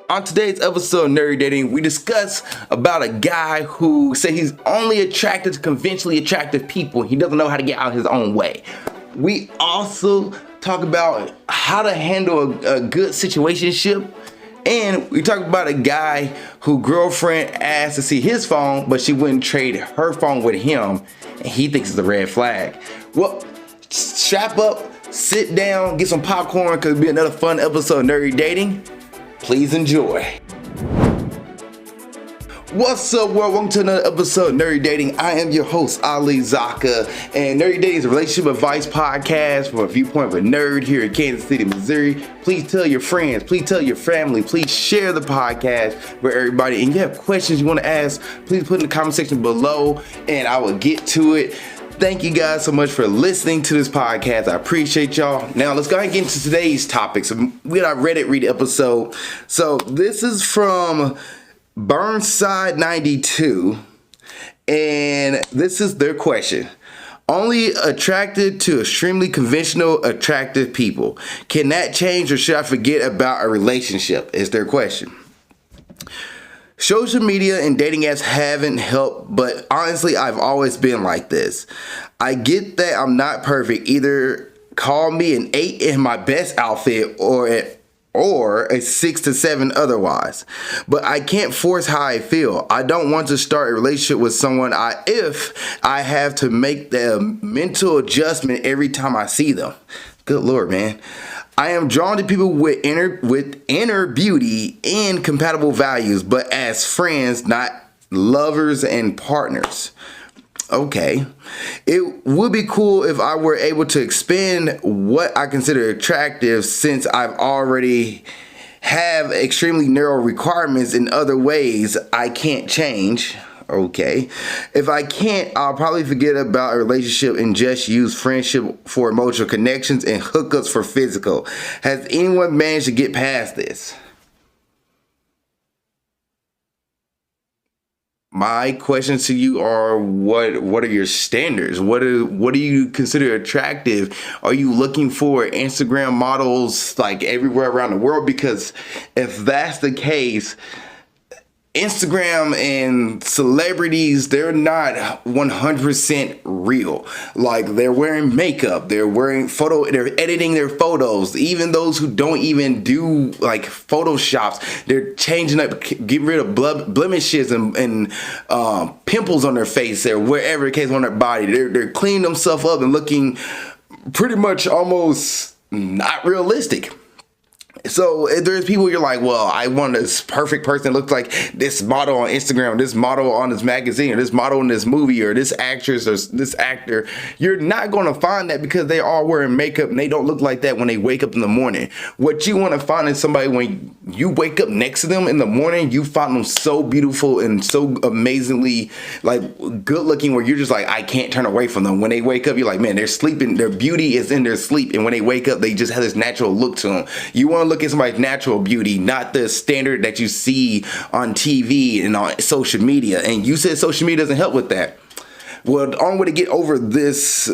On today's episode of Nerdy Dating, we discuss about a guy who said he's only attracted to conventionally attractive people. He doesn't know how to get out his own way. We also talk about how to handle a good situationship. And we talk about a guy who girlfriend asked to see his phone, but she wouldn't trade her phone with him. And he thinks it's a red flag. Well, strap up, sit down, get some popcorn, because it'll be another fun episode of Nerdy Dating. Please enjoy. What's up, world? Welcome to another episode of Nerdy Dating. I am your host, Zakka, and Nerdy Dating is a relationship advice podcast from a viewpoint of a nerd here in Kansas City, Missouri. Please tell your friends, please tell your family, please share the podcast with everybody. And if you have questions you want to ask, please put in the comment section below, and I will get to it. Thank you guys so much for listening to this podcast. I appreciate y'all. Now let's go ahead and get into today's topics. We got our Reddit read episode. So this is from Burnside92, and this is their question. Only attracted to extremely conventional attractive people. Can that change, or should I forget about a relationship? Is their question. Social media and dating apps haven't helped, but honestly, I've always been like this. I get that I'm not perfect. Either call me an 8 in my best outfit or a 6 to 7 otherwise. But I can't force how I feel. I don't want to start a relationship with someone if I have to make the mental adjustment every time I see them. Good Lord, man. I am drawn to people with inner beauty and compatible values, but as friends, not lovers and partners. Okay. It would be cool if I were able to expand what I consider attractive, since I've already have extremely narrow requirements in other ways I can't change. Okay. If I can't, I'll probably forget about a relationship and just use friendship for emotional connections and hookups for physical. Has anyone managed to get past this? My questions to you are, what are your standards? What do you consider attractive? Are you looking for Instagram models like everywhere around the world? Because if that's the case, Instagram and celebrities, they're not 100% real. Like, they're wearing makeup, they're editing their photos. Even those who don't even do like photoshops, they're changing up, getting rid of blemishes and pimples on their face or wherever the case on their body. They're cleaning themselves up and looking pretty much almost not realistic. So there's people you're like, well, I want this perfect person that looks like this model on Instagram, this model on this magazine, or this model in this movie, or this actress or this actor. You're not going to find that, because they are wearing makeup and they don't look like that when they wake up in the morning. What you want to find is somebody, when you wake up next to them in the morning, you find them so beautiful and so amazingly like good looking, where you're just like, I can't turn away from them. When they wake up, you're like, man, they're sleeping. Their beauty is in their sleep. And when they wake up, they just have this natural look to them. You want to look at somebody's natural beauty, not the standard that you see on TV and on social media. And you said social media doesn't help with that. Well, the only way to get over this,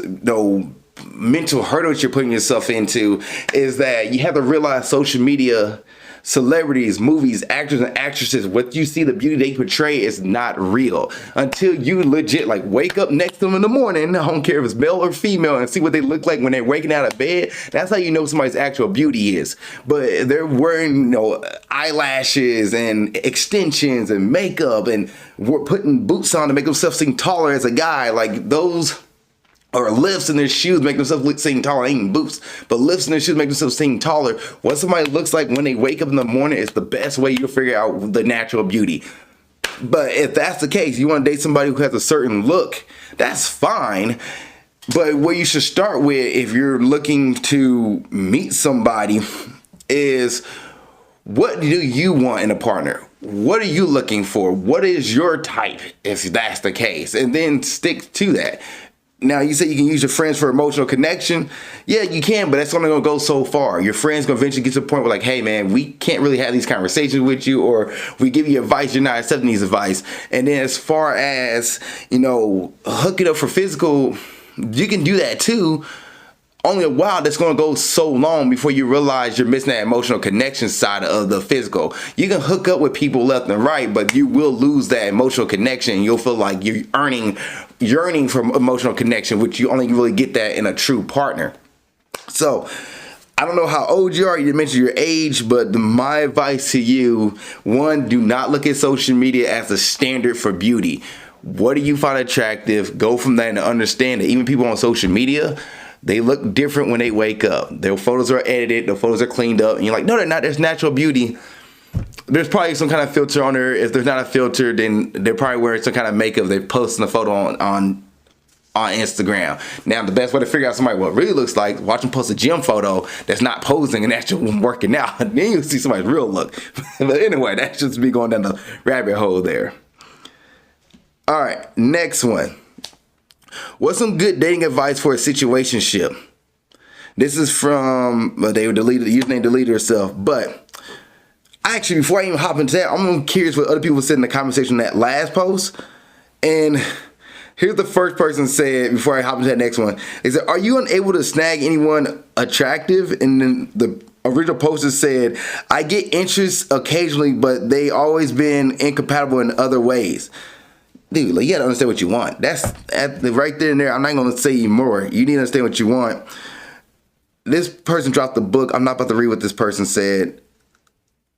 mental hurdles you're putting yourself into is that you have to realize social media, celebrities, movies, actors and actresses, what you see, the beauty they portray is not real until you legit like wake up next to them in the morning. I don't care if it's male or female, and see what they look like when they're waking out of bed. That's how you know somebody's actual beauty is. But they're wearing, eyelashes and extensions and makeup, and we're putting boots on to make themselves seem taller as a guy. Like those. Or lifts in their shoes make themselves look seem taller. Ain't even boots, but lifts in their shoes make themselves seem taller. What somebody looks like when they wake up in the morning is the best way you'll figure out the natural beauty. But if that's the case, you want to date somebody who has a certain look, that's fine. But what you should start with, if you're looking to meet somebody, is what do you want in a partner? What are you looking for? What is your type, if that's the case? And then stick to that. Now, you say you can use your friends for emotional connection. Yeah, you can, but that's only going to go so far. Your friends going to eventually get to the point where, like, hey, man, we can't really have these conversations with you, or we give you advice, you're not accepting these advice. And then as far as, hooking up for physical, you can do that too. only a while that's going to go so long before you realize you're missing that emotional connection side of the physical. You can hook up with people left and right, but you will lose that emotional connection. You'll feel like you're yearning for emotional connection, which you only really get that in a true partner. So I don't know how old you are. You didn't mention your age, but my advice to you, one, do not look at social media as a standard for beauty. What do you find attractive? Go from that and understand that even people on social media, they look different when they wake up. Their photos are edited, their photos are cleaned up, and you're like, no, they're not. There's natural beauty. There's probably some kind of filter on there. If there's not a filter, then they're probably wearing some kind of makeup. They're posting a photo on Instagram. Now, the best way to figure out somebody what really looks like, watch them post a gym photo that's not posing and actually working out. Then you'll see somebody's real look. But anyway, that's just me going down the rabbit hole there. All right, next one. What's some good dating advice for a situationship? This is from, they were deleted, the username deleted herself. But actually, before I even hop into that, I'm curious what other people said in the conversation on that last post. And here's the first person said, before I hop into that next one, they said, are you unable to snag anyone attractive? And then the original poster said, I get interest occasionally, but they always been incompatible in other ways. Dude, like, you gotta understand what you want. That's right there and there. I'm not gonna say more. You need to understand what you want. This person dropped the book. I'm not about to read what this person said.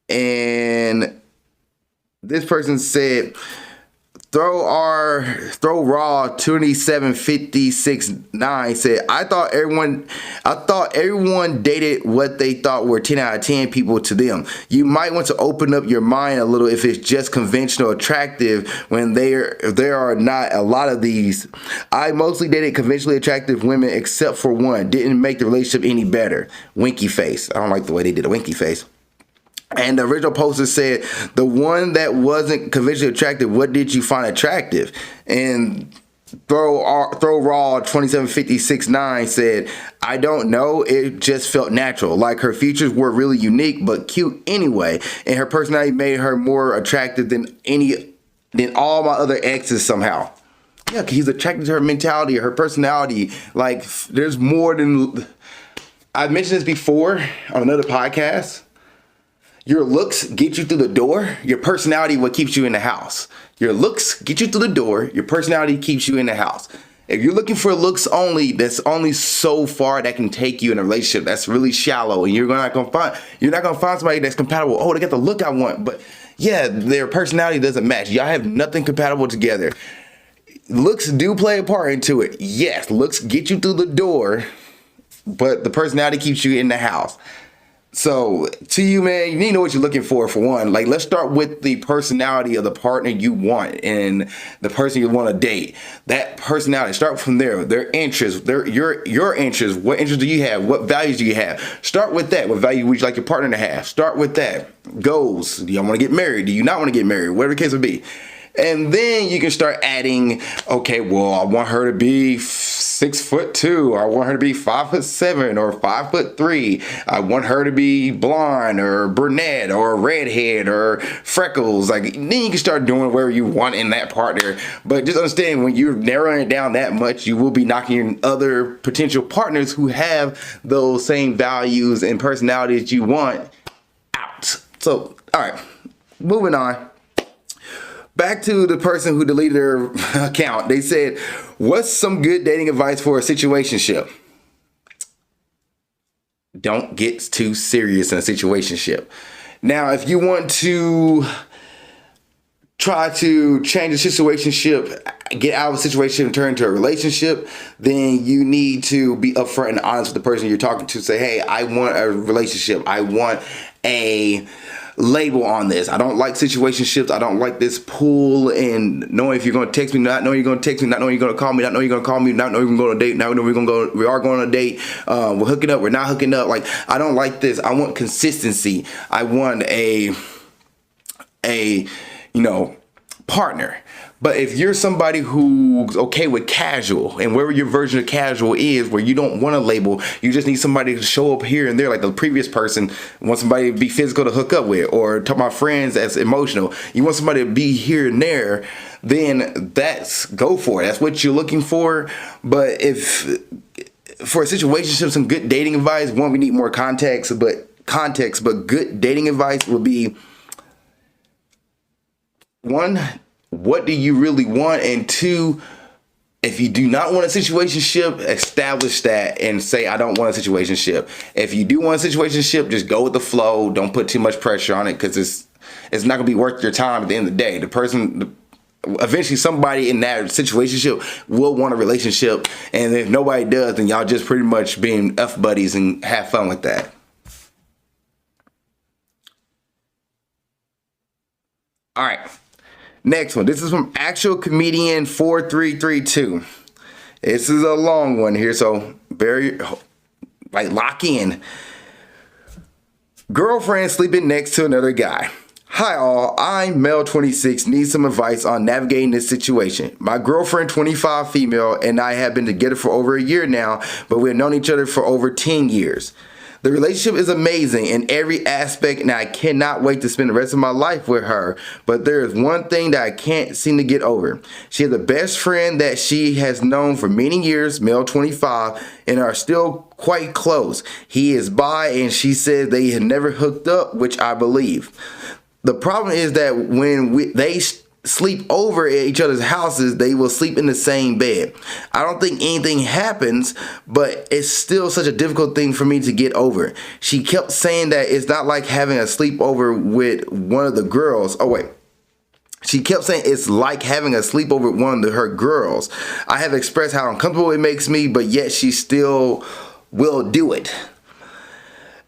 And this person said, Throw Raw 2756.9 said, I thought everyone dated what they thought were 10 out of 10 people to them. You might want to open up your mind a little if it's just conventional attractive when there are not a lot of these. I mostly dated conventionally attractive women except for one. Didn't make the relationship any better. Winky face. I don't like the way they did a winky face. And the original poster said, the one that wasn't conventionally attractive, what did you find attractive? And Throw Raw 2756.9 said, I don't know. It just felt natural. Like her features were really unique, but cute anyway. And her personality made her more attractive than all my other exes somehow. Yeah, 'cause he's attracted to her mentality, her personality. Like, there's more than... I've mentioned this before on another podcast. Your looks get you through the door. Your personality what keeps you in the house. Your looks get you through the door. Your personality keeps you in the house. If you're looking for looks only, that's only so far that can take you in a relationship. That's really shallow, and you're not gonna find somebody that's compatible. Oh, they got the look I want, but yeah, their personality doesn't match. Y'all have nothing compatible together. Looks do play a part into it. Yes, looks get you through the door, but the personality keeps you in the house. So, to you, man, you need to know what you're looking for one. Like, let's start with the personality of the partner you want and the person you want to date. That personality, start from there. Their interests, your interests. What interests do you have? What values do you have? Start with that. What value would you like your partner to have? Start with that. Goals. Do you want to get married? Do you not want to get married? Whatever the case would be. And then you can start adding, okay, well, I want her to be 6'2". I want her to be 5'7" or 5'3". I want her to be blonde or brunette or redhead or freckles. Like, then you can start doing whatever you want in that partner. But just understand, when you're narrowing it down that much, you will be knocking your other potential partners who have those same values and personalities you want out. So, all right, moving on. Back to the person who deleted their account. They said, what's some good dating advice for a situationship? Don't get too serious in a situationship. Now, if you want to try to change the situationship, get out of a situation and turn into a relationship, then you need to be upfront and honest with the person you're talking to. Say, hey, I want a relationship. I want a label on this. I don't like situationships. I don't like this pull and knowing if you're going to text me, not knowing you're going to text me, not knowing you're going to call me, not knowing you're going to call me, not knowing we're going to date, not knowing we are going on a date. We're hooking up. We're not hooking up. Like, I don't like this. I want consistency. I want a partner. But if you're somebody who's okay with casual, and wherever your version of casual is, where you don't want a label, you just need somebody to show up here and there, like the previous person wants somebody to be physical to hook up with, or talk about friends that's emotional. You want somebody to be here and there, then go for it. That's what you're looking for. But if for a situationship, some good dating advice. One, we need more context, but good dating advice would be, one, what do you really want? And two, if you do not want a situationship, establish that and say, I don't want a situationship. If you do want a situationship, just go with the flow. Don't put too much pressure on it, because it's not gonna be worth your time at the end of the day. Eventually somebody in that situationship will want a relationship, and if nobody does, then y'all just pretty much being F buddies and have fun with that. All right, next one. This is from Actual Comedian 4332. This is a long one here, so lock in. Girlfriend sleeping next to another guy. Hi all, I'm male 26, need some advice on navigating this situation. My girlfriend 25 female and I have been together for over a year now, but we've known each other for over 10 years. The relationship is amazing in every aspect and I cannot wait to spend the rest of my life with her, but there is one thing that I can't seem to get over. She has a best friend that she has known for many years, male 25, and are still quite close. He is bi and she says they have never hooked up, which I believe. The problem is that when they sleep over at each other's houses, they will sleep in the same bed. I don't think anything happens, but it's still such a difficult thing for me to get over. She kept saying that it's not like having a sleepover with one of the girls. Oh, wait. She kept saying it's like having a sleepover with one of her girls. I have expressed how uncomfortable it makes me, but yet she still will do it.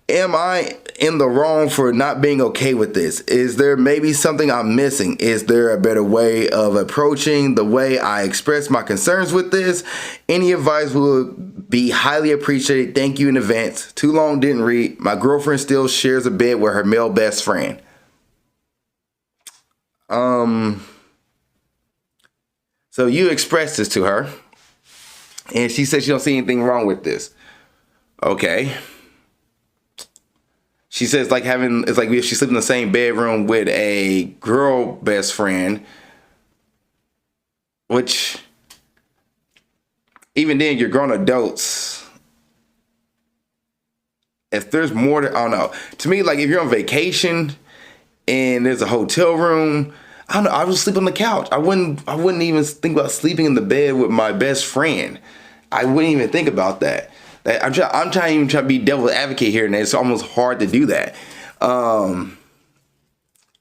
Am I in the wrong for not being okay with this? Is there maybe something I'm missing? Is there a better way of approaching the way I express my concerns with this? Any advice would be highly appreciated. Thank you in advance. Too long, didn't read. My girlfriend still shares a bed with her male best friend. So you expressed this to her, and she said she don't see anything wrong with this. Okay. She says it's like if she slept in the same bedroom with a girl best friend, which even then you're grown adults. If there's more to, I don't know. To me, like if you're on vacation and there's a hotel room, I don't know, I would sleep on the couch. I wouldn't even think about sleeping in the bed with my best friend. I wouldn't even think about that. I'm trying to be devil's advocate here, and it's almost hard to do that.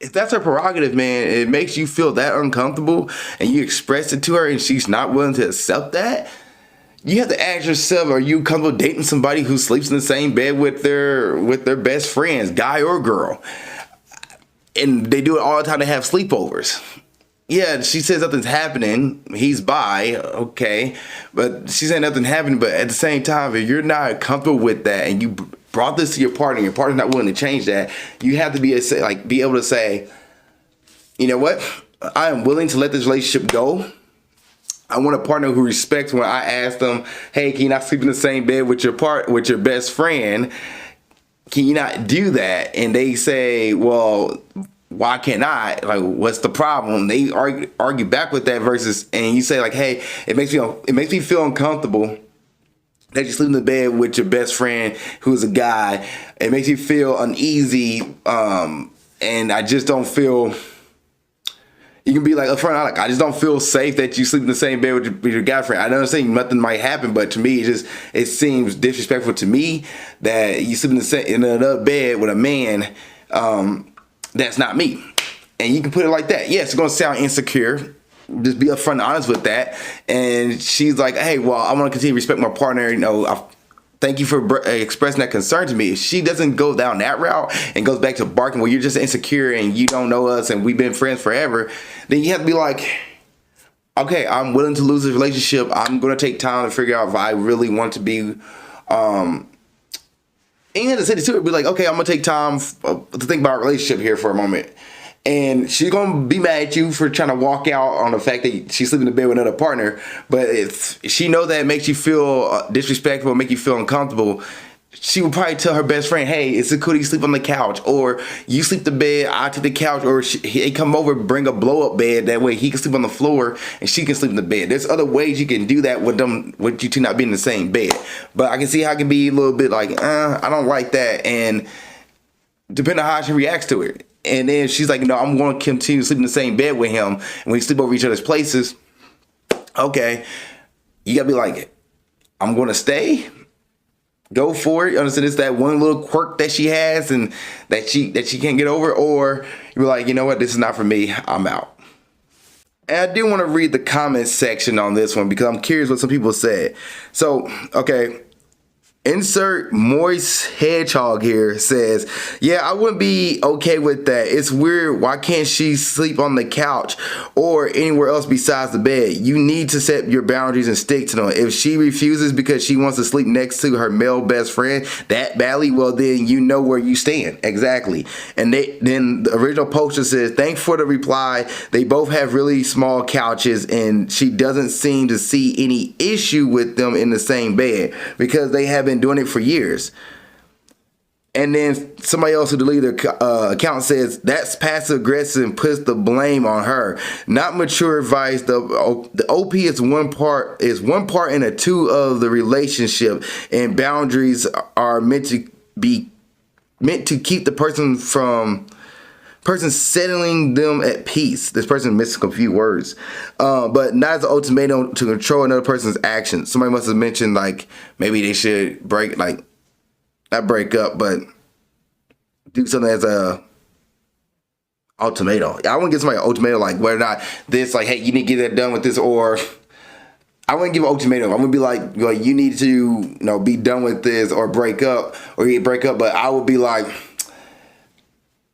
If that's her prerogative, man, it makes you feel that uncomfortable, and you express it to her, and she's not willing to accept that. You have to ask yourself: are you comfortable dating somebody who sleeps in the same bed with their best friends, guy or girl? And they do it all the time. They have sleepovers. Yeah, she says nothing's happening. He's bi, okay, but she's saying nothing happening. But at the same time, if you're not comfortable with that, and you brought this to your partner, and your partner's not willing to change that, you have to be able to say, you know what, I am willing to let this relationship go. I want a partner who respects when I ask them, hey, can you not sleep in the same bed with your best friend? Can you not do that? And they say, well, why can't I? Like, what's the problem? They argue back with that and you say like, hey, it makes me feel uncomfortable that you sleep in the bed with your best friend who is a guy. It makes you feel uneasy, and I just don't feel. You can be like upfront, like, I just don't feel safe that you sleep in the same bed with your guy friend. I don't think nothing might happen, but to me, it seems disrespectful to me that you sleep in another bed with a man that's not me. And you can put it like that. Yes, it's going to sound insecure. Just be upfront and honest with that. And she's like, hey, well, I want to continue to respect my partner. You know, thank you for expressing that concern to me. If she doesn't go down that route and goes back to barking, well, you're just insecure and you don't know us and we've been friends forever, then you have to be like, okay, I'm willing to lose this relationship. I'm going to take time to figure out if I really want to be, and you have to say this to her, be like, okay, I'm going to take time to think about a relationship here for a moment. And she's going to be mad at you for trying to walk out on the fact that she's sleeping in bed with another partner. But if she knows that it makes you feel disrespectful, make you feel uncomfortable, she would probably tell her best friend, hey, it's a cool you sleep on the couch, or you sleep the bed, I take the couch, or he come over, bring a blow up bed, that way he can sleep on the floor and she can sleep in the bed. There's other ways you can do that with you two not being in the same bed. But I can see how it can be a little bit like, I don't like that, and depending on how she reacts to it. And then she's like, no, I'm going to continue to sleep in the same bed with him, and we sleep over each other's places. Okay, you gotta be like, I'm going to stay. Go for it. You understand? It's that one little quirk that she has and that she can't get over, or you're like, you know what, this is not for me. I'm out. And I do want to read the comment section on this one because I'm curious what some people said. So, okay. Insert Moist Hedgehog here says, yeah, I wouldn't be okay with that. It's weird. Why can't she sleep on the couch or anywhere else besides the bed? You need to set your boundaries and stick to them. If she refuses because she wants to sleep next to her male best friend that badly, well, then you know where you stand. Exactly. And then the original poster says, thanks for the reply. They both have really small couches and she doesn't seem to see any issue with them in the same bed because they have been doing it for years. And then somebody else who deleted their account says that's passive aggressive and puts the blame on her. Not mature advice. The OP is one part in a two of the relationship, and boundaries are meant to keep the person settling them at peace. This person missed a few words, but not as an ultimatum to control another person's actions. Somebody must have mentioned like maybe they should not break up, but do something as a ultimatum. I wouldn't give somebody an ultimatum like whether or not this, like, hey, you need to get that done with this, or I wouldn't give an ultimatum. I'm gonna be like you need to be done with this or break up, or you break up. But I would be like,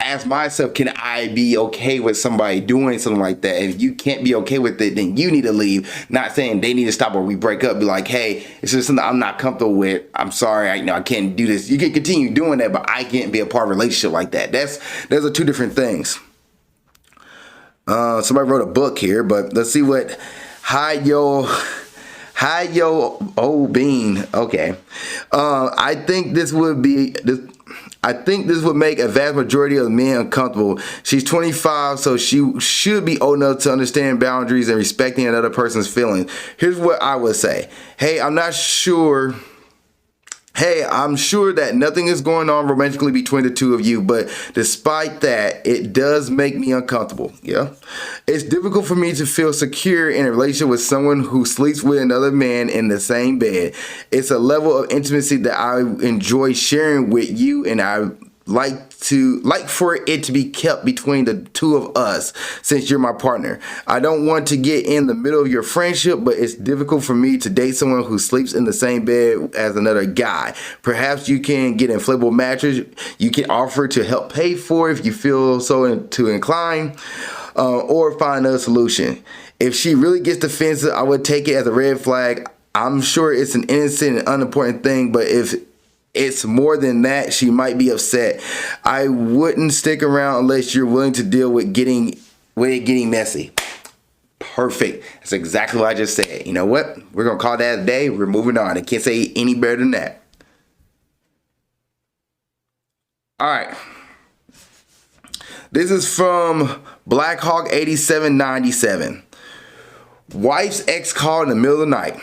ask myself, can I be okay with somebody doing something like that? If you can't be okay with it, then you need to leave. Not saying they need to stop or we break up. Be like, hey, it's just something I'm not comfortable with. I'm sorry, I can't do this. You can continue doing that, but I can't be a part of a relationship like that. Those are two different things. Somebody wrote a book here, but let's see what Hide Yo Old Bean. Okay. I think this would make a vast majority of men uncomfortable. She's 25, so she should be old enough to understand boundaries and respecting another person's feelings. Here's what I would say. I'm sure that nothing is going on romantically between the two of you, but despite that, it does make me uncomfortable. Yeah. It's difficult for me to feel secure in a relationship with someone who sleeps with another man in the same bed. It's a level of intimacy that I enjoy sharing with you, and I like for it to be kept between the two of us since you're my partner. I don't want to get in the middle of your friendship, but it's difficult for me to date someone who sleeps in the same bed as another guy. Perhaps you can get inflatable mattress you can offer to help pay for if you feel so inclined, or find another solution. If she really gets defensive, I would take it as a red flag. I'm sure it's an innocent and unimportant thing, but if it's more than that, she might be upset. I wouldn't stick around unless you're willing to deal with it getting messy. Perfect. That's exactly what I just said. You know what? We're going to call that a day. We're moving on. I can't say any better than that. All right. This is from Blackhawk8797. Wife's ex called in the middle of the night.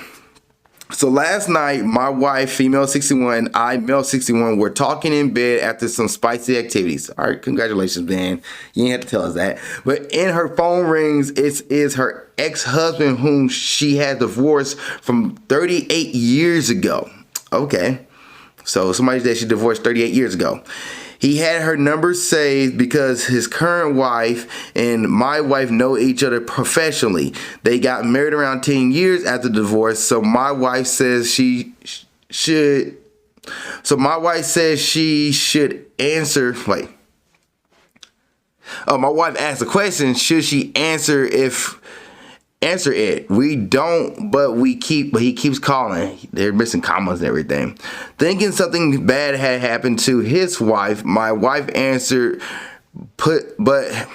So last night, my wife, female 61, and I, male 61, were talking in bed after some spicy activities. All right, congratulations, man. You didn't have to tell us that. But in her phone rings, it is her ex-husband whom she had divorced from 38 years ago. Okay, so somebody that she divorced 38 years ago. He had her number saved because his current wife and my wife know each other professionally. They got married around 10 years after the divorce, so my wife says she should answer. My wife asked the question, should she answer it? We don't, but he keeps calling. They're missing commas and everything. Thinking something bad had happened to his wife, my wife answered, put her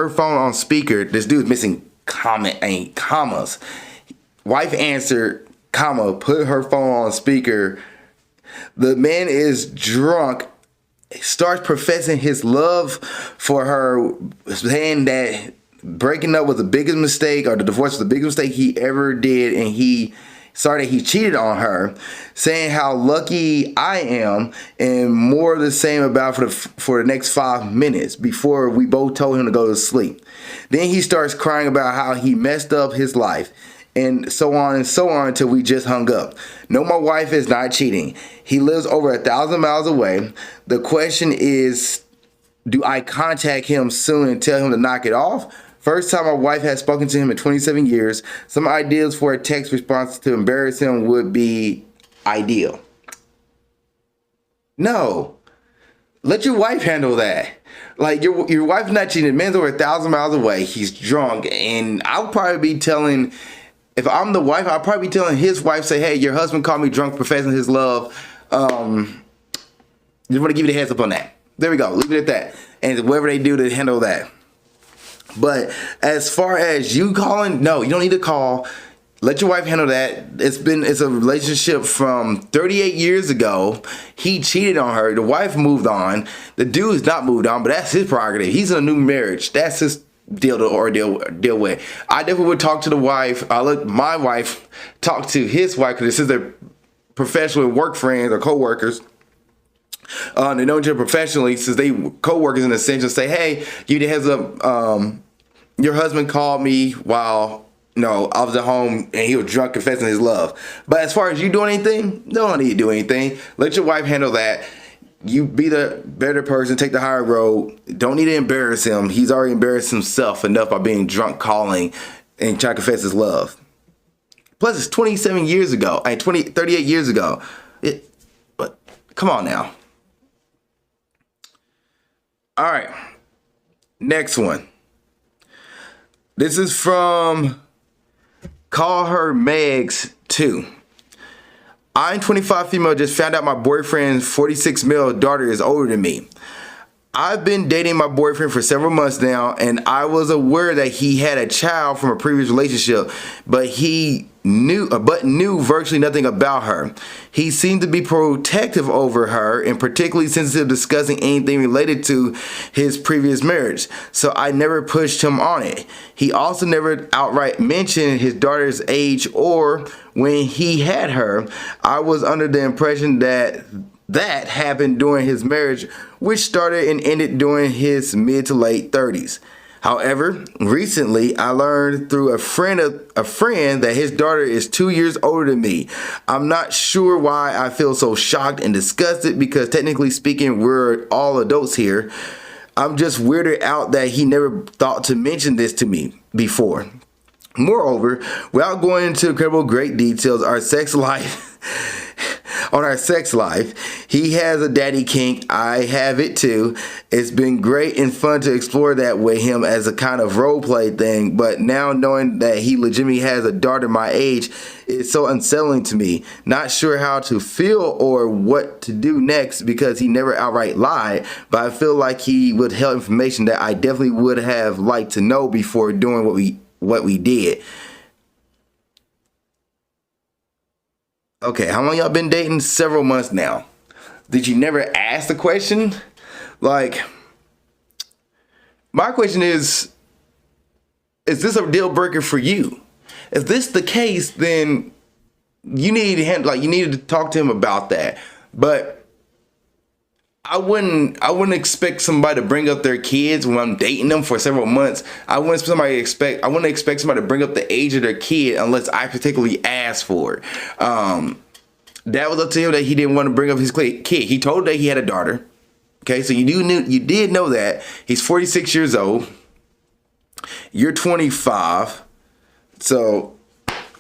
phone on speaker. This dude's missing commas. Wife answered, comma, put her phone on speaker. The man is drunk, starts professing his love for her, saying that breaking up was the biggest mistake, or the divorce was the biggest mistake he ever did, and he cheated on her, saying how lucky I am, and more of the same about for the next 5 minutes before we both told him to go to sleep. Then he starts crying about how he messed up his life, and so on until we just hung up. No, my wife is not cheating. He lives over 1,000 miles away. The question is, do I contact him soon and tell him to knock it off? First time my wife has spoken to him in 27 years. Some ideas for a text response to embarrass him would be ideal. No. Let your wife handle that. Like, your wife's not cheating. The man's over 1,000 miles away. He's drunk. And I'll probably be telling, if I'm the wife, I'll probably be telling his wife, say, hey, your husband called me drunk professing his love. Just want to give you the heads up on that. There we go. Leave it at that. And whatever they do to handle that. But as far as you calling, no, you don't need to call. Let your wife handle that. It's a relationship from 38 years ago. He cheated on her. The wife moved on. The dude's not moved on, but that's his prerogative. He's in a new marriage. That's his deal with. I definitely would talk to the wife. I let my wife talk to his wife, because this is their professional work friends or co-workers. They know each other professionally, since they co-workers in a sense, and say, hey, give you the heads up. Your husband called me while I was at home and he was drunk confessing his love. But as far as you doing anything, don't need to do anything. Let your wife handle that. You be the better person, take the higher road. Don't need to embarrass him. He's already embarrassed himself enough by being drunk calling and trying to confess his love. Plus, it's 27 years ago. 38 years ago. But come on now. All right. Next one. This is from Call Her Megs 2. I'm 25 female, just found out my boyfriend's 46 male daughter is older than me. I've been dating my boyfriend for several months now, and I was aware that he had a child from a previous relationship, but knew virtually nothing about her. He seemed to be protective over her and particularly sensitive discussing anything related to his previous marriage, so I never pushed him on it. He also never outright mentioned his daughter's age or when he had her. I was under the impression that happened during his marriage, which started and ended during his mid to late 30s. However, recently I learned through a friend that his daughter is 2 years older than me. I'm not sure why I feel so shocked and disgusted, because technically speaking, we're all adults here. I'm just weirded out that he never thought to mention this to me before. Moreover, without going into incredible great details, our sex life, he has a daddy kink. I have it too. It's been great and fun to explore that with him as a kind of role play thing, but now knowing that he legitimately has a daughter my age is so unsettling to me. Not sure how to feel or what to do next, because he never outright lied, but I feel like he would tell information that I definitely would have liked to know before doing what we did. Okay, how long y'all been dating? Several months now. Did you never ask the question? Like, my question is this a deal breaker for you? If this the case, then you need to talk to him about that. But I wouldn't expect somebody to bring up their kids when I'm dating them for several months. I wouldn't expect somebody to bring up the age of their kid unless I particularly asked for it. That was up to him that he didn't want to bring up his kid. He told that he had a daughter. Okay, so you did know that. He's 46 years old. You're 25. So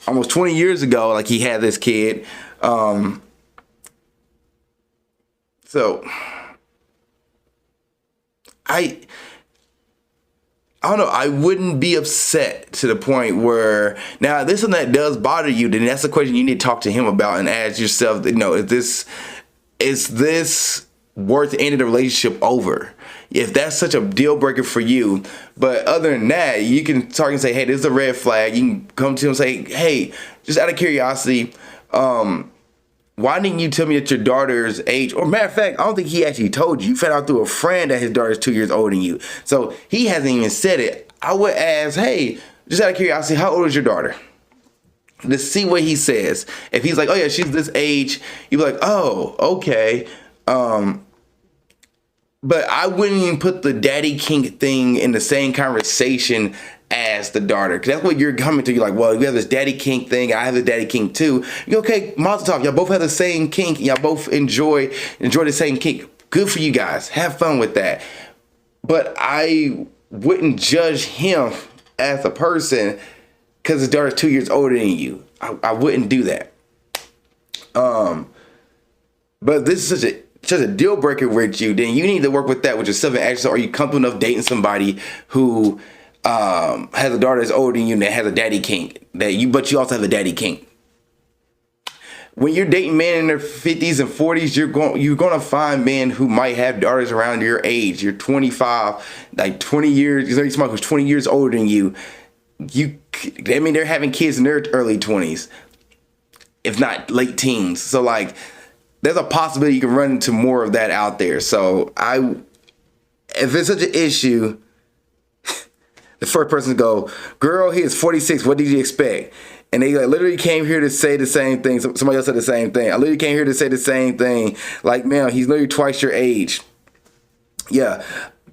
almost 20 years ago, like, he had this kid. So I don't know. I wouldn't be upset to the point where, now, if this is something that does bother you, then that's the question you need to talk to him about and ask yourself, is this worth ending the relationship over? If that's such a deal breaker for you. But other than that, you can talk and say, hey, this is a red flag. You can come to him and say, hey, just out of curiosity, Why didn't you tell me that your daughter's age? Or matter of fact, I don't think he actually told you. You found out through a friend that his daughter's 2 years older than you. So he hasn't even said it. I would ask, hey, just out of curiosity, how old is your daughter? To see what he says. If he's like, oh yeah, she's this age, you'd be like, oh, okay. But I wouldn't even put the daddy kink thing in the same conversation as the daughter, because that's what you're coming to. You're like, well, we have this daddy kink thing. I have the daddy kink too. You're okay, mazel tov. Y'all both have the same kink. Y'all both enjoy the same kink. Good for you guys. Have fun with that. But I wouldn't judge him as a person because his daughter's 2 years older than you. I wouldn't do that. But this is such a deal breaker with you, then you need to work with that with yourself and ask, are you comfortable enough dating somebody who has a daughter that's older than you and that has a daddy kink, but you also have a daddy kink. When you're dating men in their 50s and 40s, you're going to find men who might have daughters around your age. You're 25, like 20 years, there's somebody who's 20 years older than you. I mean, they're having kids in their early 20s, if not late teens. So like, there's a possibility you can run into more of that out there. So if it's such an issue, the first person to go, girl, he is 46. What did you expect? And they literally came here to say the same thing. Somebody else said the same thing. I literally came here to say the same thing. Like, man, he's literally twice your age. Yeah.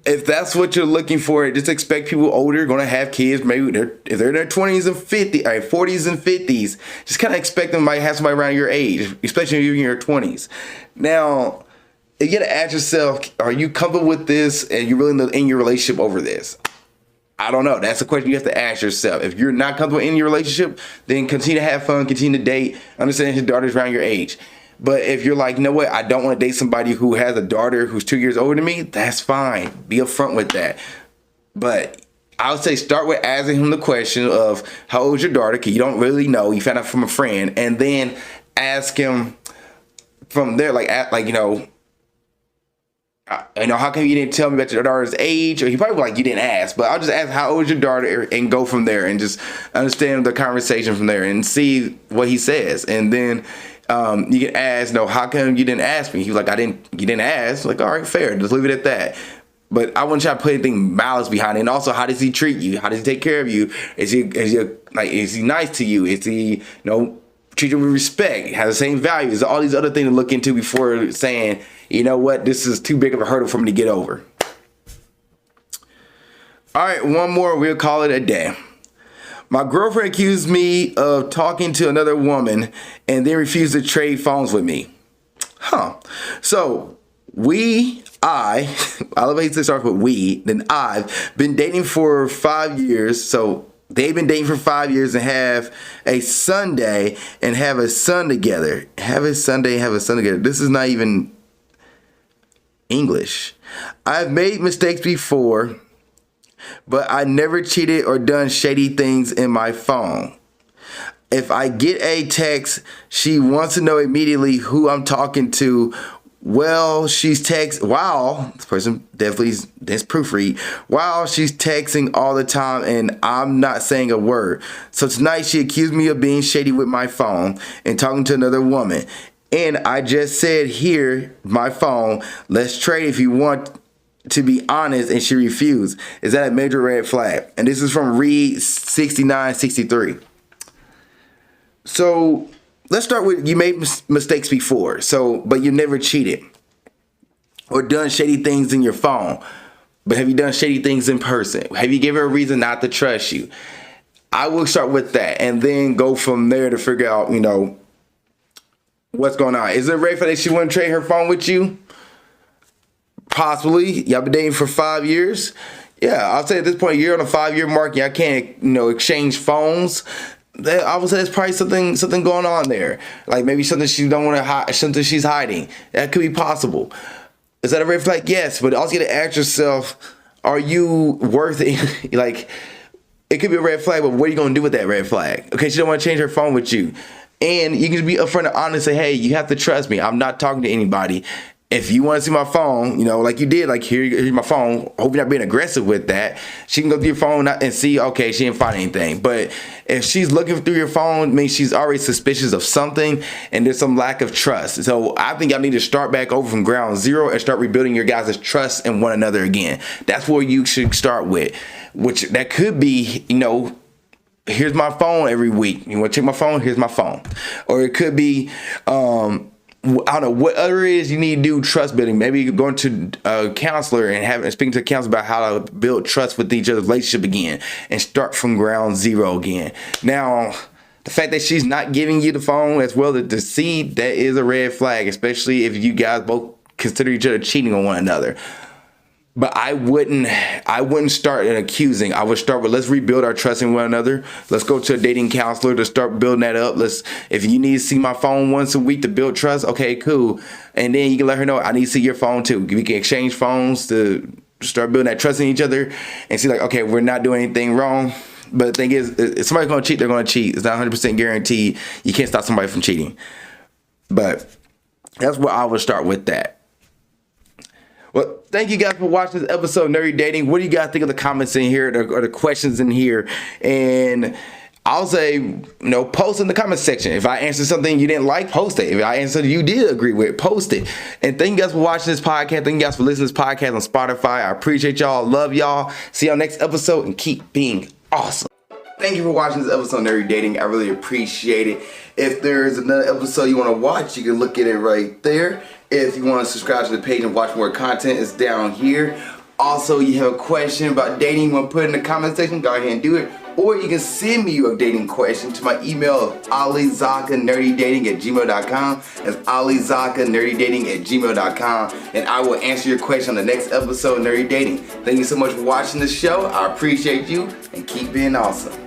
If that's what you're looking for, just expect people older going to have kids. Maybe if they're in their 20s and 50s, 40s and 50s, just kind of expect them might have somebody around your age, especially if you're in your 20s. Now, you got to ask yourself, are you comfortable with this and you're willing to end your relationship over this? I don't know. That's a question you have to ask yourself. If you're not comfortable in your relationship, then continue to have fun, continue to date, understand his daughter's around your age. But if you're like, you know what, I don't want to date somebody who has a daughter who's 2 years older than me, that's fine. Be upfront with that. But I would say start with asking him the question of how old is your daughter, because you don't really know. You found out from a friend. And then ask him from there, how come you didn't tell me about your daughter's age? Or he probably like, you didn't ask, but I'll just ask, how old is your daughter, and go from there and just understand the conversation from there and see what he says. And then you can ask, no, how come you didn't ask me? He was like, you didn't ask. Like, all right, fair. Just leave it at that. But I wouldn't try to put anything malice behind it. And also, how does he treat you? How does he take care of you? Is he nice to you? Is he, treat you with respect? Has the same values? All these other things to look into before saying, you know what, this is too big of a hurdle for me to get over. All right, one more, we'll call it a day. My girlfriend accused me of talking to another woman and then refused to trade phones with me. So I love how to start with we, then I've been dating for 5 years. So they've been dating for 5 years and have a Sunday and have a son together. Have a Sunday, have a son together. This is not even English. I've made mistakes before, but I never cheated or done shady things in my phone. If I get a text, she wants to know immediately who I'm talking to. Well, she's wow, this person definitely is proofread. Wow, she's texting all the time and I'm not saying a word. So tonight she accused me of being shady with my phone and talking to another woman. And I just said, here, my phone, let's trade if you want to be honest, and she refused. Is that a major red flag? And this is from Reed 6963. So let's start with, you made mistakes before, but you never cheated or done shady things in your phone. But have you done shady things in person? Have you given her a reason not to trust you? I will start with that and then go from there to figure out, what's going on. Is it a red flag that she wouldn't trade her phone with you? Possibly. Y'all been dating for 5 years. Yeah, I'll say at this point, you're on a 5-year mark. Y'all can't, exchange phones. I would say there's probably something going on there. Like maybe something she don't want to hide, something she's hiding. That could be possible. Is that a red flag? Yes, but also you gotta ask yourself, are you worth it? Like, it could be a red flag, but what are you gonna do with that red flag? Okay, she don't want to change her phone with you. And you can be upfront and honest and say, hey, you have to trust me. I'm not talking to anybody. if you want to see my phone, like you did, like here's my phone. Hope you're not being aggressive with that. She can go through your phone and see, okay, she didn't find anything. But if she's looking through your phone, it means she's already suspicious of something, and there's some lack of trust. So I think y'all need to start back over from ground zero and start rebuilding your guys' trust in one another again. That's where you should start with, which that could be, here's my phone every week. You want to check my phone? Here's my phone. Or it could be, I don't know, whatever it is you need to do trust building. Maybe going to a counselor and speaking to a counselor about how to build trust with each other's relationship again and start from ground zero again. Now, the fact that she's not giving you the phone as well to see, that is a red flag, especially if you guys both consider each other cheating on one another. But I wouldn't start accusing. I would start with, let's rebuild our trust in one another. Let's go to a dating counselor to start building that up. If you need to see my phone once a week to build trust, okay, cool. And then you can let her know, I need to see your phone too. We can exchange phones to start building that trust in each other and see like, okay, we're not doing anything wrong. But the thing is, if somebody's going to cheat, they're going to cheat. It's not 100% guaranteed. You can't stop somebody from cheating. But that's where I would start with that. Well, thank you guys for watching this episode of Nerdy Dating. What do you guys think of the comments in here or the questions in here? And I'll say, post in the comment section. If I answered something you didn't like, post it. If I answered you did agree with, post it. And thank you guys for watching this podcast. Thank you guys for listening to this podcast on Spotify. I appreciate y'all. Love y'all. See y'all next episode and keep being awesome. Thank you for watching this episode of Nerdy Dating. I really appreciate it. If there's another episode you want to watch, you can look at it right there. If you want to subscribe to the page and watch more content, it's down here. Also, you have a question about dating you want to put in the comment section, go ahead and do it. Or you can send me your dating question to my email of alizakkanerdydating@gmail.com. That's alizakkanerdydating@gmail.com. And I will answer your question on the next episode of Nerdy Dating. Thank you so much for watching the show. I appreciate you and keep being awesome.